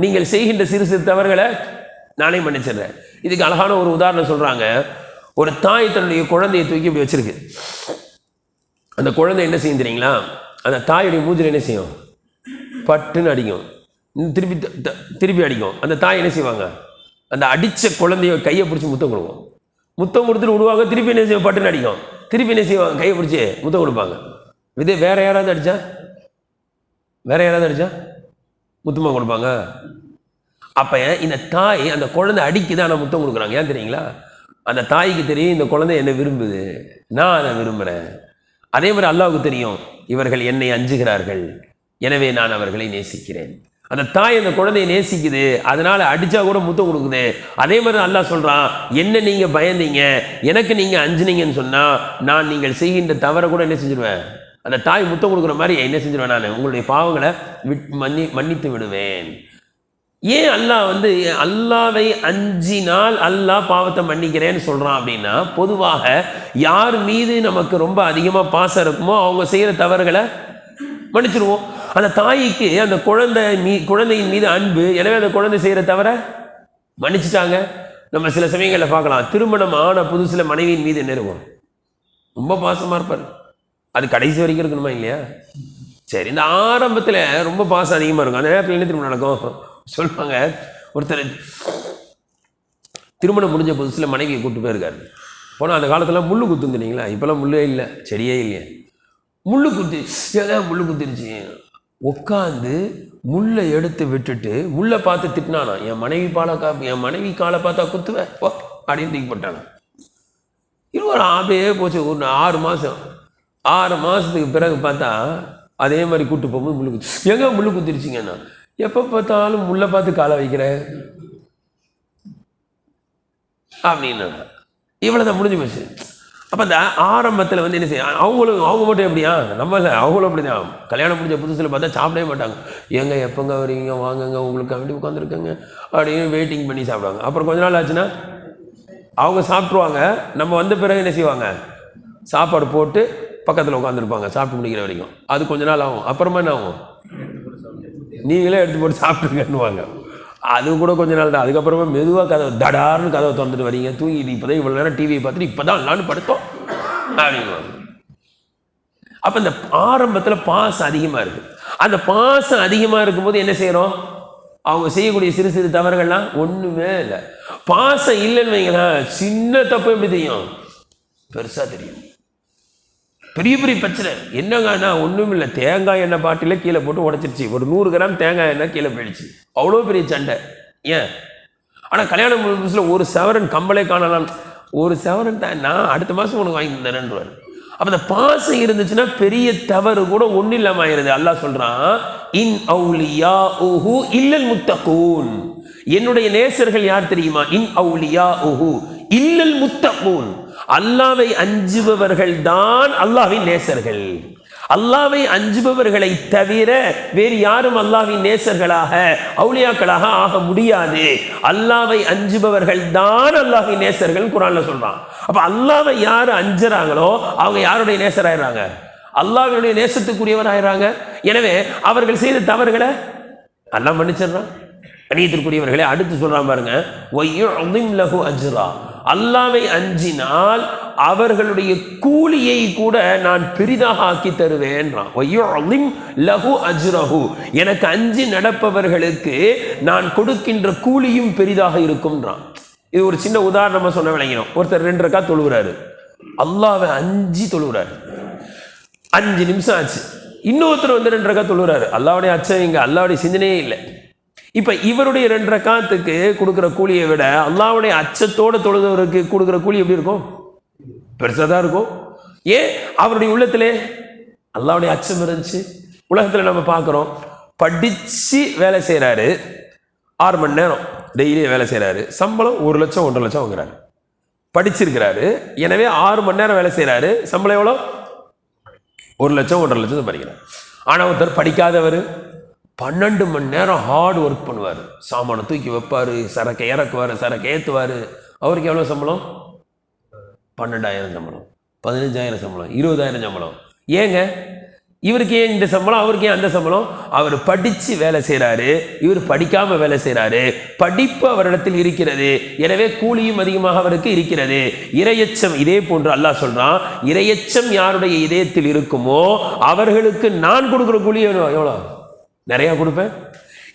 நீங்கள் செய்கின்ற சிறு சிறு தவறுகளை நானே மன்னிச்சிடுறேன். இதுக்கு அழகான ஒரு உதாரணம் சொல்கிறாங்க. ஒரு தாய் தன்னுடைய குழந்தையை தூக்கி இப்படி வச்சிருக்கு. அந்த குழந்தை என்ன செய்யும் தெரியுங்களா? அந்த தாயுடைய மூஞ்சில் என்ன செய்யும், பட்டுன்னு அடிக்கும், திருப்பி திருப்பி அடிக்கும். அந்த தாய் என்ன செய்வாங்க, அந்த அடித்த குழந்தைய கையை பிடிச்சி முத்தம் கொடுக்கும். முத்தம் கொடுத்துட்டு விடுவாங்க, திருப்பி என்ன செய்வோம், பட்டுன்னு அடிக்கும், திருப்பி என்ன செய்வாங்க, கையை பிடிச்சி முத்தம் கொடுப்பாங்க. இதே வேற யாராவது அடித்தா முத்தமாக கொடுப்பாங்க. அப்போ இந்த தாய் அந்த குழந்தை அடிக்குதான் ஆனால் முத்தம் கொடுக்குறாங்க. ஏன் தெரியுங்களா? அந்த தாய்க்கு தெரியும் இந்த குழந்தை என்னை விரும்புது, நான் அதை விரும்புகிறேன். அதே மாதிரி அல்லாஹ்வுக்கு தெரியும் இவர்கள் என்னை அஞ்சுகிறார்கள், எனவே நான் அவர்களை நேசிக்கிறேன். அந்த தாய் அந்த குழந்தையை நேசிக்குது, அதனால அடிச்சா கூட முத்தம் கொடுக்குது. அதே மாதிரி அல்லாஹ் சொல்றான், என்ன நீங்க பயந்தீங்க, எனக்கு நீங்க அஞ்சுனீங்கன்னு சொன்னா நான் நீங்கள் செய்கின்ற தவறை கூட என்ன செஞ்சிருவேன், அந்த தாய் முத்தம் கொடுக்குற மாதிரி என்ன செஞ்சிருவேன், நான் உங்களுடைய பாவங்களை மன்னித்து விடுவேன். ஏன் அல்லாஹ் அல்லாவை அஞ்சினால் அல்லாஹ் பாவத்தை மன்னிக்கிறேன்னு சொல்றான் அப்படின்னா, பொதுவாக யார் மீது நமக்கு ரொம்ப அதிகமாக பாசம் இருக்குமோ அவங்க செய்கிற தவறுகளை மன்னிச்சிருவோம். அந்த தாய்க்கு அந்த குழந்தையின் மீது அன்பு, எனவே அந்த குழந்தை செய்கிற தவிர மன்னிச்சிட்டாங்க. நம்ம சில சமயங்களில் பார்க்கலாம், திருமணம் ஆன புதுசில் மனைவியின் மீது என்ன இருக்கும், ரொம்ப பாசமாக இருப்பார். அது கடைசி வரைக்கும் இருக்கணுமா இல்லையா? சரி, இந்த ஆரம்பத்தில் ரொம்ப பாசம் அதிகமாக இருக்கும். அந்த நேரத்தில் என்ன திருமணம் நடக்கும் சொல்லுவாங்க. ஒருத்தர் திருமணம் முடிஞ்ச புதுசில் மனைவியை கூப்பிட்டு போயிருக்காரு. போனால் அந்த காலத்தில் முள்ளு குத்துந்துனீங்களா, இப்போல்லாம் முள்ளே இல்லை, செடியே இல்லையே. முள்ளு குத்திருச்சு. உட்காந்து முள்ளை எடுத்து விட்டுட்டு முள்ளை பார்த்து திட்டினானா, என் மனைவி காலை பார்த்தா குத்துவேன் அப்படின்னு தூக்கி போட்டானா. இருவர் அப்படியே போச்சு. ஒரு 6 மாதத்துக்கு பிறகு பார்த்தா அதே மாதிரி கூப்பிட்டு போகும்போது முள்ளு குத்து, முள்ளு குத்திருச்சிங்கன்னா, எப்போ பார்த்தாலும் முள்ளை பார்த்து காலை வைக்கிறேன் அப்படின்னா இவ்வளோதான், முடிஞ்சு போச்சு. அப்போ அந்த ஆரம்பத்தில் என்ன செய்ய, அவங்க மட்டும் எப்படியா, அவங்களும் அப்படி தான். கல்யாணம் முடிஞ்ச புதுசில் பார்த்தா சாப்பிடவே மாட்டாங்க. எப்போங்க வரீங்க, வாங்குங்க, உங்களுக்கு வேண்டி உட்காந்துருக்கங்க அப்படின்னு வெயிட்டிங் பண்ணி சாப்பிடுவாங்க. அப்புறம் கொஞ்ச நாள் ஆச்சுன்னா அவங்க சாப்பிட்ருவாங்க. நம்ம வந்த பிறகு என்ன செய்வாங்க, சாப்பாடு போட்டு பக்கத்தில் உட்காந்துருப்பாங்க சாப்பிட்டு முடிக்கிற வரைக்கும். அது கொஞ்ச நாள் ஆகும். அப்புறமா என்ன ஆகும், நீங்களே எடுத்து போட்டு சாப்பிட்டுருங்கன்னுவாங்க. அது கூட கொஞ்ச நாள் தான். அதுக்கப்புறமா மெதுவாக கதவை திறந்துட்டு வரீங்க, தூங்கிட்டு இப்போதான் இவ்வளோ நேரம் டிவியை பார்த்துட்டு இப்போதான் எல்லாரும் படுத்தோம் அப்படின்வாங்க. அப்போ இந்த ஆரம்பத்தில் பாசம் அதிகமாக இருக்குது. அந்த பாசம் அதிகமாக இருக்கும்போது என்ன செய்கிறோம், அவங்க செய்யக்கூடிய சிறு சிறு தவறுகள்லாம் ஒன்றுமே இல்லை. பாசம் இல்லைன்னு வைங்களேன், சின்ன தப்பு எப்படி தெரியும், பெருசாக தெரியும். பெரிய பெரிய பிரச்சனை என்னங்கன்னா ஒன்றும் இல்லை, தேங்காய் எண்ணெய் பாட்டில கீழே போட்டு உடச்சிருச்சு, ஒரு 100 கிராம் தேங்காய் எண்ணெய் கீழே போயிடுச்சு, அவ்வளோ பெரிய சண்டை. ஏன்? ஆனால் கல்யாணம் புதுசில் ஒரு சவரன் கம்பளே காணலாம், ஒரு சவரன் தான் நான் அடுத்த மாதம் உனக்கு வாங்கி தரேன்றார். அப்போ அந்த பாசம் இருந்துச்சுன்னா பெரிய தவறு கூட ஒன்றும் இல்லாமல் ஆயிருது. அல்லாஹ் சொல்கிறான், இன் அவுலியா ஊஹு இல்லல் முத்தகூன், என்னுடைய நேசர்கள் யார் தெரியுமா, இன் அவுலியா ஊஹு இல்லல் முத்தகூன், அல்லாவை அஞ்சுபவர்கள் தான் அல்லாஹ்வின் நேசர்கள். அல்லாவை அஞ்சுபவர்களை தவிர வேறு யாரும் அல்லாஹ்வின் நேசர்களாக அவுலியாக்களாக ஆக முடியாது. அல்லாவை அஞ்சுபவர்கள் தான் அல்லாஹ்வின் நேசர்கள் குர்ஆன்ல சொல்றான். அப்ப அல்லாவை யாரு அஞ்சுறாங்களோ அவங்க யாருடைய நேசராயிடுறாங்க? அல்லாஹ்வுடைய நேசத்துக்குரியவர் ஆயிடுறாங்க. எனவே அவர்கள் செய்த தவறுகளை அல்லாஹ் மன்னிச்சிடறான். கணியத்திற்குரியவர்களே, அடுத்து சொல்றான் பாருங்க, வயுஅஸிம் லஹு அஜ்ரா. அல்லாஹ்வை அஞ்சினால் அவர்களுடைய கூலியை கூட நான் பெரிதாக ஆக்கி தருவேன்றான். வயுஅஸிம் லஹு அஜ்ரஹு, எனக்கு அஞ்சி நடப்பவர்களுக்கு நான் கொடுக்கின்ற கூலியும் பெரிதாக இருக்கும்ன்றான். இது ஒரு சின்ன உதாரணமா சொன்ன விளங்கினோம். ஒருத்தர் 2 ரக்காத் தொழுகிறாரு, அல்லாஹ்வை அஞ்சி தொழுகிறாரு, 5 நிமிஷம் ஆச்சு. இன்னொருத்தர் வந்து 2 ரக்காத் தொழுகிறாரு, அல்லாஹ்வுடைய அச்சம் இங்க, அல்லாஹ்வுடைய சிந்தனையே இல்லை. இப்ப இவருடைய 2 ரக்காத்துக்கு கொடுக்குற கூலியை விட அல்லாஹ்வுடைய அச்சத்தோட தொழுதவருக்கு கொடுக்குற கூலி எப்படி இருக்கும்? பெருசாக தான் இருக்கும். ஏன்? அவருடைய உள்ளத்திலே அல்லாஹ்வுடைய அச்சம் இருந்துச்சு. உலகத்தில் நம்ம பார்க்குறோம், படித்து வேலை செய்கிறாரு, 6 மணி நேரம் டெய்லி வேலை செய்கிறாரு, சம்பளம் 1 லட்சம் 1.5 லட்சம் வாங்குறாரு. படிச்சிருக்கிறாரு, எனவே 6 மணி நேரம் வேலை செய்கிறாரு, சம்பளம் எவ்வளோ? 1 லட்சம் 1.5 லட்சம் சம்பாதிக்கிறார். ஆனால் ஒருத்தர் படிக்காதவர் 12 மணி நேரம் ஹார்ட் ஒர்க் பண்ணுவார், சாமானை தூக்கி வைப்பார், சரக்கை இறக்குவார், சரக்கை ஏற்றுவார். அவருக்கு எவ்வளோ சம்பளம்? 12,000 சம்பளம், 15,000 சம்பளம், 20,000 சம்பளம். ஏங்க இவருக்கு ஏன் இந்த சம்பளம், அவருக்கு ஏன் அந்த சம்பளம்? அவர் படித்து வேலை செய்கிறாரு, இவர் படிக்காமல் வேலை செய்கிறாரு. படிப்பு அவரிடத்தில் இருக்கிறது, எனவே கூலியும் அதிகமாக அவருக்கு இருக்கிறது. இறையச்சம் இதே போன்று அல்லாஹ் சொல்கிறான், இறையச்சம் யாருடைய இதயத்தில் இருக்குமோ அவர்களுக்கு நான் கொடுக்குற கூலி எவ்வளோ? நிறையா கொடுப்பேன்.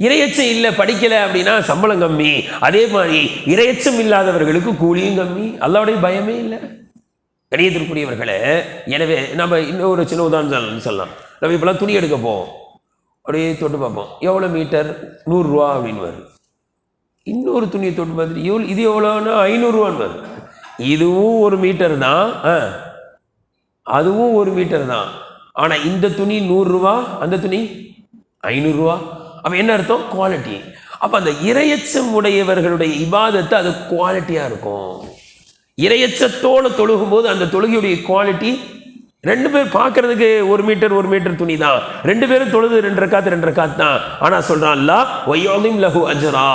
இறையச்சம் இல்லை, படிக்கலை அப்படின்னா சம்பளம் கம்மி. அதே மாதிரி இறையச்சம் இல்லாதவர்களுக்கு கூலியும் கம்மி, அல்லாஹ்வுடைய பயமே இல்லை. கணியத்திற்குரியவர்களே, எனவே நம்ம இன்னொரு சின்ன உதாரணம் சொல்லலாம். நம்ம இப்போலாம் துணி எடுக்க போவோம், அப்படியே தொட்டு பார்ப்போம், எவ்வளோ மீட்டர்? 100 ரூபா அப்படின்னு வரும். இன்னொரு துணியை தொட்டு பார்த்துட்டு இது எவ்வளோன்னா 500 ரூபான்னு வரும். இதுவும் 1 மீட்டர் தான், அதுவும் 1 மீட்டர் தான். ஆனால் இந்த துணி 100 ரூபா, அந்த துணி 500 ரூபா. அப்போ என்ன அர்த்தம்? குவாலிட்டி. அப்போ அந்த இறையச்சம் உடையவர்களுடைய இபாதத்து அது குவாலிட்டியாக இருக்கும். இறையச்சத்தோடு தொழுகும் போது அந்த தொழுகையுடைய குவாலிட்டி, 2 பேர் பார்க்கறதுக்கு 1 மீட்டர் துணி தான், 2 பேரும் தொழுது 2 ரக்காத் தான். ஆனால் சொல்றான் அல்லாஹ், வயுஅஸிம் லஹு அஜ்ரா,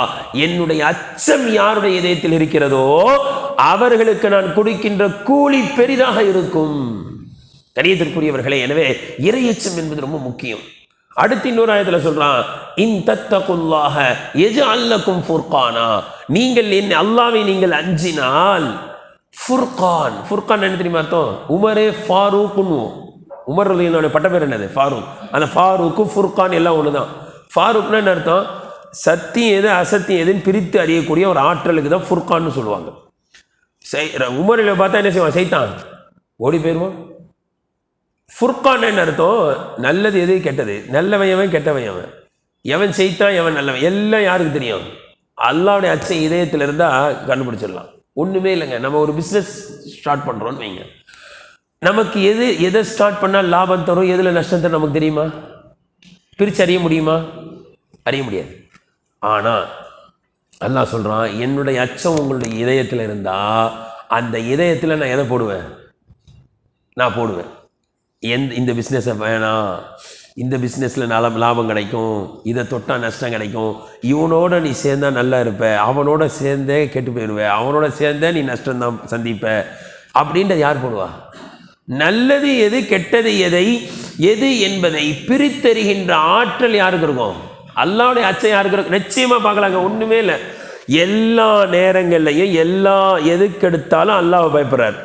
என்னுடைய அச்சம் யாருடைய இதயத்தில் இருக்கிறதோ அவர்களுக்கு நான் கொடுக்கின்ற கூலி பெரிதாக இருக்கும். கணியத்திற்குரியவர்களே, எனவே இறையச்சம் என்பது ரொம்ப முக்கியம். அடுத்து இன்னொரு ஆயத்தில் சொல்றான், இன் தத்தகுல்லாஹ யஜ்அல் லக்கும் ஃபுர்கானா, நீங்கள் என்ன அல்லாஹ்வை நீங்கள் அஞ்சினால், ஃபுர்கான். ஃபுர்கான் என்ன தெரியுமா அர்த்தம்? உமரே ஃபாரூக்னு, உமர் ரலியல்லாஹு பட்ட பேர் என்னது? ஃபாரூக். அந்த ஃபாரூக்கு ஃபுர்கான் எல்லாம் ஒன்று தான். ஃபாரூக்னா என்ன அர்த்தம்? சத்தியம் எது அசத்தியம் எதுன்னு பிரித்து அறியக்கூடிய ஒரு ஆற்றலுக்கு தான் ஃபுர்கான்னு சொல்லுவாங்க. உமரில் பார்த்தா என்ன செய்வான்? சைத்தான் ஓடி போயிடுவான். ஃபுர்கான் என்ன அர்த்தம்? நல்லது எது கெட்டது, நல்லவன் கெட்டவன், எவன் செய்தான் எவன் நல்லவன் எல்லாம் யாருக்கு தெரியும்? அல்லாஹ்வுடைய அச்சம் இதயத்தில் இருந்தால் கண்டுபிடிச்சிடலாம். ஒன்றுமே இல்லைங்க, நம்ம ஒரு பிஸ்னஸ் ஸ்டார்ட் பண்ணுறோன்னு வைங்க, நமக்கு எதை ஸ்டார்ட் பண்ணால் லாபம் தரும், எதில் நஷ்டம் தரும் நமக்கு தெரியுமா? பிரித்து அறிய முடியுமா? அறிய முடியாது. ஆனால் அல்லாஹ் சொல்கிறான், என்னுடைய அச்சம் உங்களுடைய இதயத்தில் இருந்தால் அந்த இதயத்தில் நான் எதை போடுவேன்? நான் போடுவேன், இந்த பிஸ்னஸை வேணாம், இந்த பிஸ்னஸில் லாபம் கிடைக்கும், இதை தொட்டால் நஷ்டம் கிடைக்கும், இவனோட நீ சேர்ந்தா நல்லா இருப்ப, அவனோட சேர்ந்தே கெட்டு போயிடுவ, அவனோட சேர்ந்தே நீ நஷ்டம்தான் சந்திப்ப அப்படின்றது யார் போடுவா? நல்லது எது கெட்டது எது என்பதை பிரித்தறிகின்ற ஆற்றல் யாருக்கு இருக்கும்? அல்லாஹ்வுடைய அச்சம் யாருக்கு இருக்கும்? நிச்சயமாக பார்க்கலாங்க. ஒன்றுமே இல்லை, எல்லா நேரங்கள்லையும் எதுக்கு எடுத்தாலும் அல்லாஹ்வை பயப்படுறார்.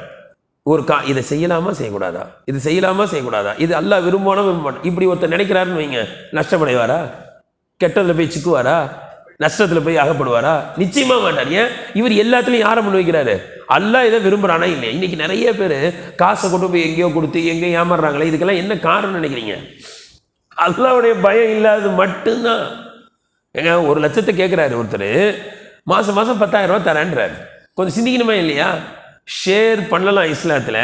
இதை செய்யலாமா செய்யக்கூடாதா, இது செய்யலாமா செய்யக்கூடாதா, இது அல்லாஹ் விரும்பணும் விரும்பணும், இப்படி ஒருத்தர் நினைக்கிறாருன்னு வைங்க, நஷ்டமடைவாரா? கெட்டதில் போய் சிக்குவாரா? நஷ்டத்தில் போய் அகப்படுவாரா? நிச்சயமா மாட்டார். ஏன்? இவர் எல்லாத்துலையும் யாரை முன் வைக்கிறாரு? அல்லாஹ் இதை விரும்புகிறானா இல்லையா? இன்னைக்கு நிறைய பேர் காசை கொண்டு போய் எங்கேயோ கொடுத்து எங்கேயோ ஏமாறுறாங்களே, இதுக்கெல்லாம் என்ன காரணம் நினைக்கிறீங்க? அல்லாஹ்வுடைய பயம் இல்லாதது மட்டும்தான். ஏங்க 1 லட்சத்தை கேட்குறாரு ஒருத்தர், மாதம் 10,000 ரூபா தரேன்றார். கொஞ்சம் சிந்திக்கணுமா இல்லையா? ஷேர் பண்ணலாம், இஸ்லாத்தில்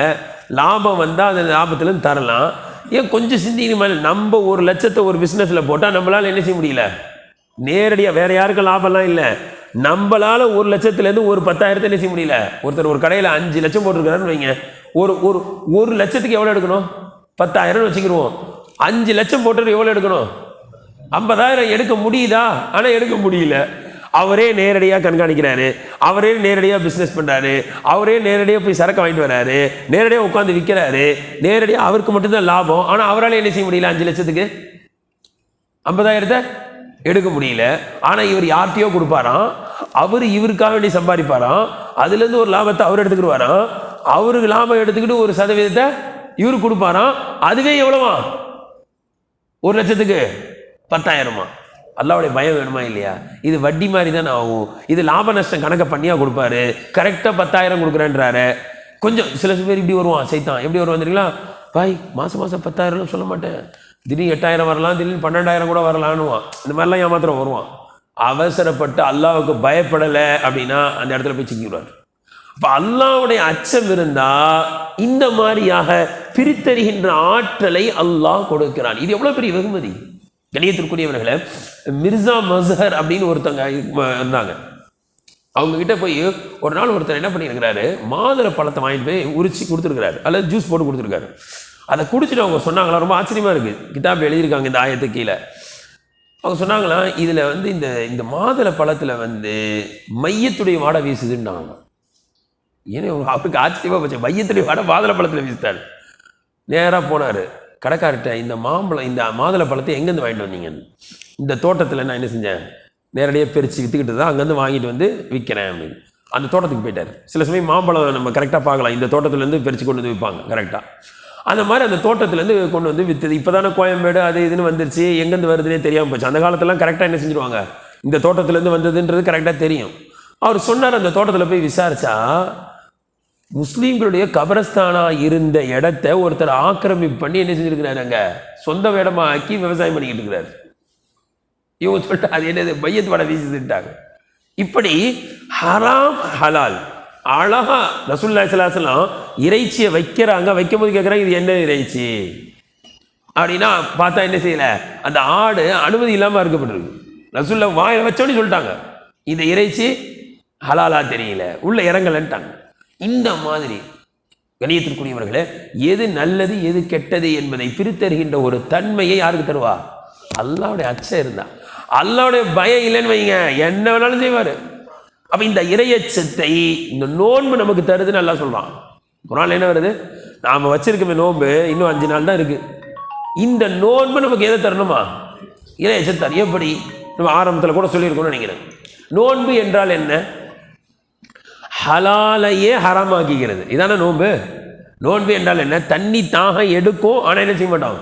லாபம் வந்தால் அந்த லாபத்துலேருந்து தரலாம். ஏன் கொஞ்சம் சிந்திக்கணுமா? நம்ம 1 லட்சத்தை ஒரு பிஸ்னஸில் போட்டால் நம்மளால் என்ன செய்ய முடியல? நேரடியாக வேறு யாருக்கும் லாபம்லாம் இல்லை, நம்மளால் 1 லட்சத்துலேருந்து ஒரு 10,000 என்ன செய்ய முடியல? ஒருத்தர் ஒரு கடையில் 5 லட்சம் போட்டிருக்கிறாருன்னு வைங்க, ஒரு 1 லட்சத்துக்கு எவ்வளோ எடுக்கணும்? 10,000 வச்சுக்கிடுவோம். 5 லட்சம் போட்டு எவ்வளோ எடுக்கணும்? 50,000 எடுக்க முடியுதா? ஆனால் எடுக்க முடியல. அவரே நேரடியாக கண்காணிக்கிறாரு, அவரே நேரடியாக பிஸ்னஸ் பண்ணுறாரு, அவரே நேரடியாக போய் சரக்கு வாங்கிட்டு வர்றாரு, நேரடியாக உட்காந்து விற்கிறாரு, நேரடியாக அவருக்கு மட்டும்தான் லாபம். ஆனால் அவரால் என்ன செய்ய முடியல? 5 லட்சத்துக்கு 50,000 எடுக்க முடியல. ஆனால் இவர் யார்கிட்டையோ கொடுப்பாராம், அவர் இவருக்காக வேண்டி சம்பாதிப்பாராம், அதுலேருந்து ஒரு லாபத்தை அவர் எடுத்துக்கிடுவாராம், அவருக்கு லாபம் எடுத்துக்கிட்டு ஒரு சதவீதத்தை இவருக்கு கொடுப்பாராம். அதுவே எவ்வளவா? 1 லட்சத்துக்கு 10,000. அல்லாவுடைய பயம் வேணுமா இல்லையா? இது வட்டி மாதிரி தானே ஆகும். இது லாப நஷ்டம் கணக்கை பண்ணியா கொடுப்பாரு. கரெக்டாக 10,000 கொடுக்குறேன்றாரு. கொஞ்சம் சில பேர் இப்படி வருவான் சைத்தான். எப்படி வருவான் தெரியுங்களா? பாய் மாதம் 10,000 சொல்ல மாட்டேன், திடீர்னு 8,000 வரலாம், திடீர்னு 12,000 கூட வரலான்னுவான். இந்த மாதிரிலாம் ஏமாத்திரம் வருவான். அவசரப்பட்டு அல்லாவுக்கு பயப்படலை அப்படின்னா அந்த இடத்துல போய் சிக்கிடுவார். அப்போ அல்லாவுடைய அச்சம் இருந்தால் இந்த மாதிரியாக பிரித்தறிகின்ற ஆற்றலை அல்லாஹ் கொடுக்கிறான். இது எவ்வளோ பெரிய வெகுமதி. கணியத்திற்குரியவர்களை, மிர்சா மஸ்ஹர் அப்படின்னு ஒருத்தங்க இருந்தாங்க. அவங்க கிட்ட போய் ஒரு நாள் ஒருத்தர் என்ன பண்ணியிருக்கிறாரு, மாதுளை பழத்தை வாங்கிட்டு போய் உரிச்சு கொடுத்துருக்கிறாரு, அல்லது ஜூஸ் போட்டு கொடுத்துருக்காரு. அதை குடிச்சிட்டு அவங்க சொன்னாங்களா, ரொம்ப ஆச்சரியமா இருக்கு, கிதாப் எழுதியிருக்காங்க இந்த ஆயத்துக்கு கீழே. அவங்க சொன்னாங்களாம், இதில் இந்த மாதுளை பழத்தில் மையத்துடைய வாடை வீசுதுன்னாங்க. ஏன்னா அவருக்கு ஆச்சரியமா போச்சு, மையத்துடைய வாடை மாதுளை பழத்தில் வீசுத்தாரு. நேராக போனார் கடைக்கார்ட்ட, இந்த மாதுளை பழத்தை எங்கேருந்து வாங்கிட்டு வந்தீங்க? இந்த தோட்டத்தில் நான் என்ன செஞ்சேன், நேரடியாக பிரித்து விற்றுக்கிட்டு தான் அங்கேருந்து வாங்கிட்டு விற்கிறேன் அப்படின்னு. அந்த தோட்டத்துக்கு போயிட்டார். சில சமயம் மாம்பழம் நம்ம கரெக்டாக பார்க்கலாம், இந்த தோட்டத்துலேருந்து பிரித்து கொண்டு விற்பாங்க கரெக்டாக. அந்த மாதிரி அந்த தோட்டத்துலேருந்து கொண்டு விற்றுது. இப்போ தானே கோயம்பேடு அது இதுன்னு வந்துருச்சு, எங்கேருந்து வருதுன்னே தெரியாமல் போச்சு. அந்த காலத்துலாம் கரெக்டாக என்ன செஞ்சுருவாங்க, இந்த தோட்டத்துலேருந்து வந்ததுன்றது கரெக்டாக தெரியும். அவர் சொன்னார், அந்த தோட்டத்தில் போய் விசாரிச்சா முஸ்லீம்களுடைய கபரஸ்தானாக இருந்த இடத்த ஒருத்தர் ஆக்கிரமிப்பு பண்ணி என்ன செஞ்சுருக்கிறாரு, அங்கே சொந்த இடமா ஆக்கி விவசாயம் பண்ணிக்கிட்டு இருக்கிறார். இவங்க சொல்லிட்டு அது என்னது மையத்து வடை வீசிட்டாங்க. இப்படி ஹராம் ஹலால் அழகா ரசூலுல்லாஹி ஸல்லல்லாஹு அலைஹி வஸல்லம் இறைச்சியை வைக்கிறாங்க. வைக்கும் போது கேட்குறாங்க, இது என்ன இறைச்சி அப்படின்னா பார்த்தா என்ன செய்யலை, அந்த ஆடு அனுமதி இல்லாமல் அறுக்கப்பட்டிருக்கு. ரசூலுல்லா வாயில் வச்சோன்னு சொல்லிட்டாங்க, இந்த இறைச்சி ஹலாலா தெரியல, உள்ள இறங்கலன்ட்டாங்க. இந்த மாதிரி கணியத்திற்குரியவர்களே, எது நல்லது எது கெட்டது என்பதை பிரித்தறிகின்ற ஒரு தன்மையை யாருக்கு தருவா? அல்லாவுடைய அச்சம் இருந்தா. அல்லாவுடைய பயம் இல்லைன்னு வைங்க, என்ன வேணாலும் செய்வார். அப்போ இந்த இறையச்சத்தை இந்த நோன்பு நமக்கு தருதுன்னு நல்லா சொல்கிறான். குர்ஆன்ல என்ன வருது, நாம் வச்சிருக்கோமே நோன்பு இன்னும் 5 நாள் தான் இருக்குது. இந்த நோன்பு நமக்கு எதை தரணுமா? இறையச்சத்தை. எப்படி நம்ம ஆரம்பத்தில் கூட சொல்லியிருக்கோம்னு நினைக்கிறேன். நோன்பு என்றால் என்ன? ஹலாலையே ஹராமாக்கிக்கிறது. இதான நோன்பு. நோன்பு என்றால் என்ன? தண்ணி தாகம் எடுக்கும், ஆனால் என்ன செய்ய மாட்டோம்.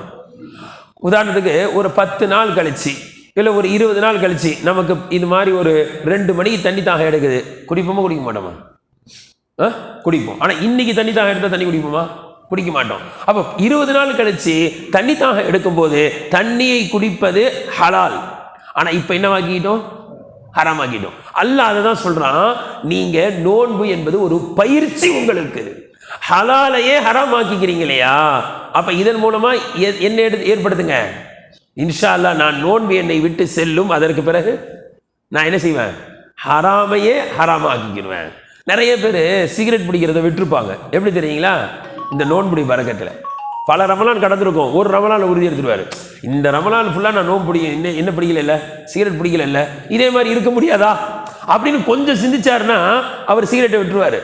உதாரணத்துக்கு ஒரு 10 நாள் கழிச்சு இல்லை ஒரு 20 நாள் கழிச்சு நமக்கு இது மாதிரி ஒரு 2 மணிக்கு தண்ணி தாகம் எடுக்குது, குடிப்போமா குடிக்க மாட்டோமா? குடிப்போம். ஆனால் இன்னைக்கு தண்ணி தாகம் எடுத்தால் தண்ணி குடிப்போமா? குடிக்க மாட்டோம். அப்போ 20 நாள் கழிச்சு தண்ணி தாகம் எடுக்கும்போது தண்ணியை குடிப்பது ஹலால், ஆனால் இப்போ என்னவாக்கிட்டோம்? ஹராமாக்கிட்டோம். அல்லாஹ் அதை தான் சொல்றான், நீங்க நோன்பு என்பது ஒரு பயிற்சி உங்களுக்கு. ஹலாலையே ஹராமாக்கிக்கிறீங்க இல்லையா? அப்ப இதன் மூலமா என்ன ஏற்படுத்துங்க? இன்ஷா அல்லாஹ் நான் நோன்பு என்னை விட்டு செல்லும், அதற்கு பிறகு நான் என்ன செய்வேன்? ஹராமையே ஹராமாக்கிக்கிடுவேன். நிறைய பேர் சிகரெட் பிடிக்கிறத விட்டுருப்பாங்க. எப்படி தெரியுங்களா? இந்த நோன்புடி பரக்கத்தில் பல ரமலான் கடந்திருக்கும், ஒரு ரமலான் உறுதி எடுத்துருவார். இந்த ரமலான் ஃபுல்லாக நான் நோன்பு பிடிக்க என்ன பிடிக்கல இல்லை, சிகரெட் பிடிக்கல இல்லை, இதே மாதிரி இருக்க முடியாதா அப்படின்னு கொஞ்சம் சிந்திச்சாருன்னா அவர் சிகரெட்டை விட்டுருவார்.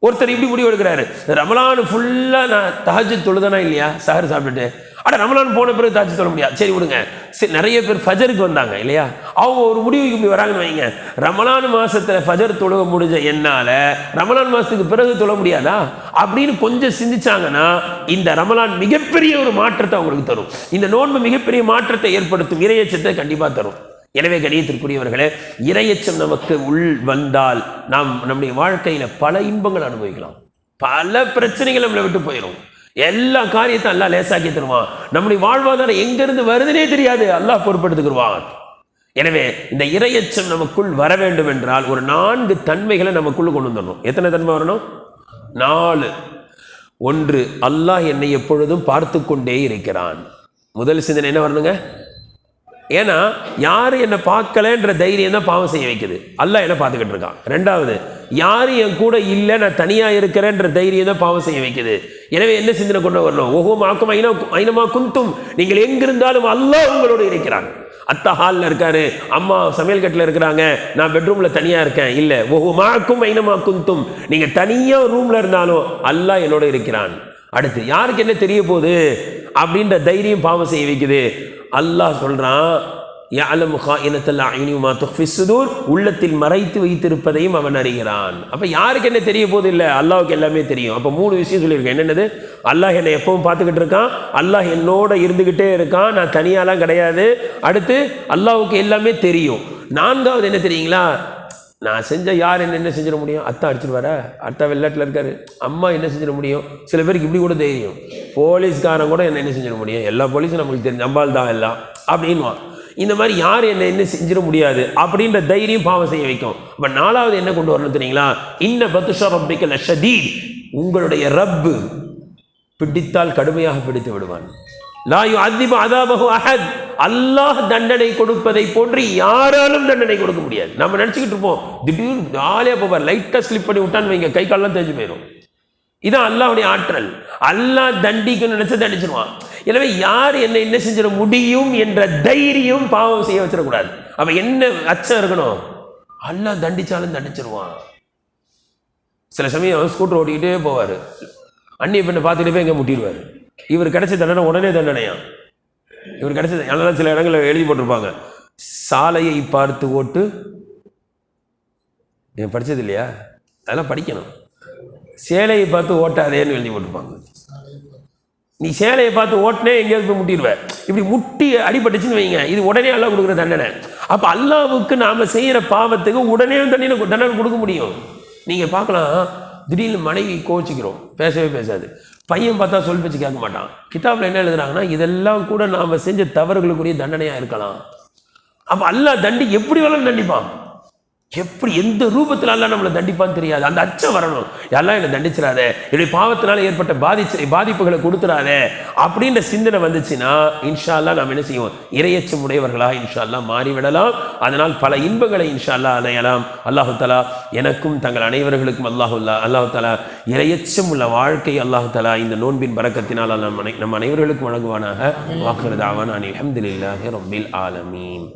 ஒருத்தர் இப்படி முடிவு எடுக்கிறாரு, ரமலான் ஃபுல்லாக நான் தஹஜ்ஜுத் தொழுதானா இல்லையா, சஹர் சாப்பிட்டுட்டு, ஆனால் ரமலான் போன பிறகு தஹஜ்ஜுத் தொழ முடியாது, சரி விடுங்க. சரி, நிறைய பேர் ஃபஜருக்கு வந்தாங்க இல்லையா, அவங்க ஒரு முடிவுக்கு இப்படி வராங்கன்னு வைங்க, ரமலான் மாதத்தில் ஃபஜர் தொழுக முடிஞ்ச என்னால் ரமலான் மாதத்துக்கு பிறகு தொழ முடியாதா அப்படின்னு கொஞ்சம் சிந்திச்சாங்கன்னா இந்த ரமலான் மிகப்பெரிய ஒரு மாற்றத்தை அவங்களுக்கு தரும். இந்த நோன்பு மிகப்பெரிய மாற்றத்தை ஏற்படுத்தும், இறையச்சத்தை கண்டிப்பாக தரும். எனவே கணியத்திற்குரியவர்களே, இறையச்சம் நமக்கு உள் வந்தால் நாம் நம்முடைய வாழ்க்கையில பல இன்பங்கள் அனுபவிக்கலாம், பல பிரச்சனைகள் நம்மளை விட்டு போயிடும், எல்லா காரியத்தை அல்லாஹ் லேசாக்கி தருவான். நம்முடைய வாழ்வாதாரம் எங்கிருந்து வருதுன்னே தெரியாது, அல்லாஹ் பொறுப்படுத்துக்குருவான். எனவே இந்த இறையச்சம் நமக்குள் வர வேண்டும் என்றால் ஒரு 4 தன்மைகளை நமக்குள்ள கொண்டு வந்துடணும். எத்தனை தன்மை வரணும்? 4. 1, அல்லாஹ் என்னை எப்பொழுதும் பார்த்து கொண்டே இருக்கிறான். முதல் சிந்தனை என்ன வரணுங்க? ஏன்னா யார் என்னை பார்க்கலன்ற தைரியம் தான் பாவம் செய்ய வைக்குது. அல்லாஹ் என்னை பார்த்துக்கிட்டு இருக்கான். ரெண்டாவது, யார் என் கூட இல்லை, நான் தனியாக இருக்கிறேன்ற தைரியம் தான் பாவம் செய்ய வைக்குது. எனவே என்ன சிந்தனை கொண்டு வரணும்? ஓஹோ மாக்கும் ஐனமா குந்தும், நீங்கள் எங்கிருந்தாலும் அல்லாஹ் உங்களோடு இருக்கிறாங்க. அத்தா ஹாலில் இருக்காரு, அம்மா சமையல் கட்டில் இருக்கிறாங்க, நான் பெட்ரூமில் தனியாக இருக்கேன். இல்லை, ஓஹோ மாக்கும் ஐனமா குந்தும், நீங்கள் தனியாக ரூமில் இருந்தாலும் அல்லாஹ் என்னோட இருக்கிறான். அடுத்து, யாருக்கு என்ன தெரிய போகுது அப்படின்ற தைரியம் பாவம் செய்ய வைக்குது. அல்லாஹ் சொல்றான், யஅலமு காயினத்தல் அய்னி வமா துஃபிஸ் சுதூர், உள்ளத்தில் மறைத்து வைத்திருப்பதையும் அவன் அறிகிறான். அப்போ யாருக்கு என்ன தெரிய போது? இல்லை, அல்லாஹ்வுக்கு எல்லாமே தெரியும். அப்போ 3 விஷயம் சொல்லியிருக்கேன். என்னென்னது? அல்லாஹ் என்னை எப்பவும் பார்த்துக்கிட்டு இருக்கான், அல்லாஹ் என்னோட இருந்துக்கிட்டே இருக்கான், நான் தனியாலாம் கிடையாது. அடுத்து, அல்லாஹ்வுக்கு எல்லாமே தெரியும். 4வது என்ன தெரியுங்களா? நான் செஞ்ச யார் என்ன செஞ்சிட முடியும்? அத்தா அடிச்சிட்டு அத்தா வெளிநாட்டில் இருக்காரு, அம்மா என்ன செஞ்சிட முடியும்? சில பேருக்கு இப்படி கூட தெரியும், போலீஸ்காரன் கூட என்ன செஞ்சிட முடியும்? எல்லா போலீஸும் நமக்கு தெரிஞ்ச நம்பால் தான் எல்லாம் அப்படின்வான். இந்த மாதிரி யார் என்ன செஞ்சிட முடியாது அப்படின்ற தைரியம் பாவம் செய்ய வைக்கும். அப்போ 4வது என்ன கொண்டு வரணும் தெரியுங்களா? இன்ன பத்துஷா ரப்பிக்க லஷதீத், உங்களுடைய ரப்பு பிடித்தால் கடுமையாக பிடித்து விடுவான். லா யுஅذிபு அஸாபஹு அஹத், அல்லாஹ் தண்டனை கொடுப்பதை போன்று யாராலும் தண்டனை கொடுக்க முடியாது. நம்ம நினச்சிக்கிட்டு இருப்போம், திடீர்னு ஜாலியாக போவார், லைட்டாக ஸ்லிப் பண்ணி விட்டான்னு வைங்க, கை காலெல்லாம் தெரிஞ்சு போயிடும். இதான் அல்லாஹ்வுடைய ஆற்றல். அல்லாஹ் தண்டிக்கணும்னு நினைச்சு தண்டிச்சிருவான். எனவே யார் என்ன செஞ்சிட முடியும் என்ற தைரியம் பாவம் செய்ய வச்சிடக்கூடாது. அப்ப என்ன அச்சம் இருக்கணும்? அல்லாஹ் தண்டிச்சாலும் தண்டிச்சிருவான். சில சமயம் ஸ்கூட்டர் ஓட்டிக்கிட்டே போவார், அந்நிய பெண்ணை பார்த்துட்டு போய் எங்கே முட்டிடுவார். இவர் கிடைச்ச தண்டனை உடனே தண்டனையா? இவர் கிடைச்சது அதெல்லாம் சில இடங்களில் எழுதி போட்டிருப்பாங்க, சாலையை பார்த்து ஓட்டு. நீங்க படிச்சது இல்லையா? அதெல்லாம் படிக்கணும். சேலையை பார்த்து ஓட்டாதேன்னு எழுதி போட்டிருப்பாங்க. நீ சேலையை பார்த்து ஓட்டினே எங்கேயாவது போய் முட்டிடுவேன். இப்படி முட்டி அடிபட்டுச்சுன்னு வைங்க, இது உடனே அல்லாஹ் கொடுக்குற தண்டனை. அப்போ அல்லாஹ்வுக்கு நாம் செய்கிற பாவத்துக்கு உடனே தண்டனை கொடுக்க முடியும். நீங்கள் பார்க்கலாம், திடீர்னு மனைவி கோச்சிக்கிறோம், பேசவே பேசாது. பையன் பார்த்தா சொல் பேச்சு கேட்க மாட்டான். கிதாபில் என்ன எழுதுறாங்கன்னா, இதெல்லாம் கூட நாம் செஞ்ச தவறுகளுக்குரிய தண்டனையாக இருக்கலாம். அப்போ அல்லாஹ் எப்படி வேணாலும் தண்டிப்பான். எப்படி எந்த ரூபத்தில் அல்லாஹ் நம்மளை தண்டிப்பான்னு தெரியாது. அந்த அச்சம் வரணும், எல்லாம் என்னை தண்டிச்சிடாத, என்னுடைய பாவத்தினால ஏற்பட்ட பாதிப்புகளை கொடுத்துடாதே அப்படின்ற சிந்தனை வந்துச்சுன்னா இன்ஷா அல்லாஹ் நாம் என்ன செய்வோம்? இறையச்சம் உடையவர்களாக இன்ஷா அல்லாஹ் மாறிவிடலாம். அதனால் பல இன்பங்களை இன்ஷா அல்லாஹ் அடையலாம். அல்லாஹு தஆலா எனக்கும் தங்கள் அனைவர்களுக்கும் அல்லாஹு தஆலா இறையச்சம் உள்ள வாழ்க்கை அல்லாஹு தஆலா இந்த நோன்பின் பரக்கத்தினால் நம் அனைவர்களுக்கும் வழங்குவானாக. வாக்கிரு தாவானா அனில் ஹம்துலில்லாஹி ரப்பில் ஆலமீன்.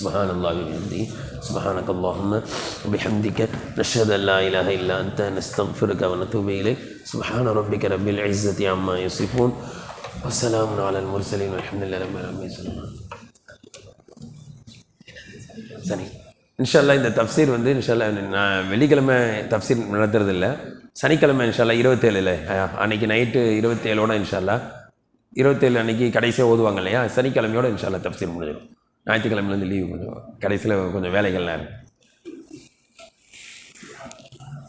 سبحان الله وبحمده سبحانك اللهم وبحمدك نشهد أن لا إله إلا أنت نستغفرك ونتوب إليك. سبحان ربك رب العزة عما يصفون وسلام على المرسلين والحمد لله رب العالمين. சரி, இன்ஷா அல்லாஹ் இந்த தஃப்சீர் இன்ஷா அல்லாஹ் நான் வெள்ளிக்கிழமை தஃப்சீர் நடத்துறது இல்லை, சனிக்கிழமை இன்ஷா அல்லாஹ் 27 அன்னைக்கு நைட்டு 27ஓட இன்ஷா அல்லாஹ் 27 அன்னைக்கு கடைசியாக ஓதுவாங்க இல்லையா, சனிக்கிழமையோட இன்ஷா அல்லாஹ் தஃப்சீர் முடிஞ்சிடும். ஞாயிற்றுக்கிழமையிலேருந்து லீவு, கொஞ்சம் கடைசியில் கொஞ்சம் வேலைகள்லாம் இருக்குது.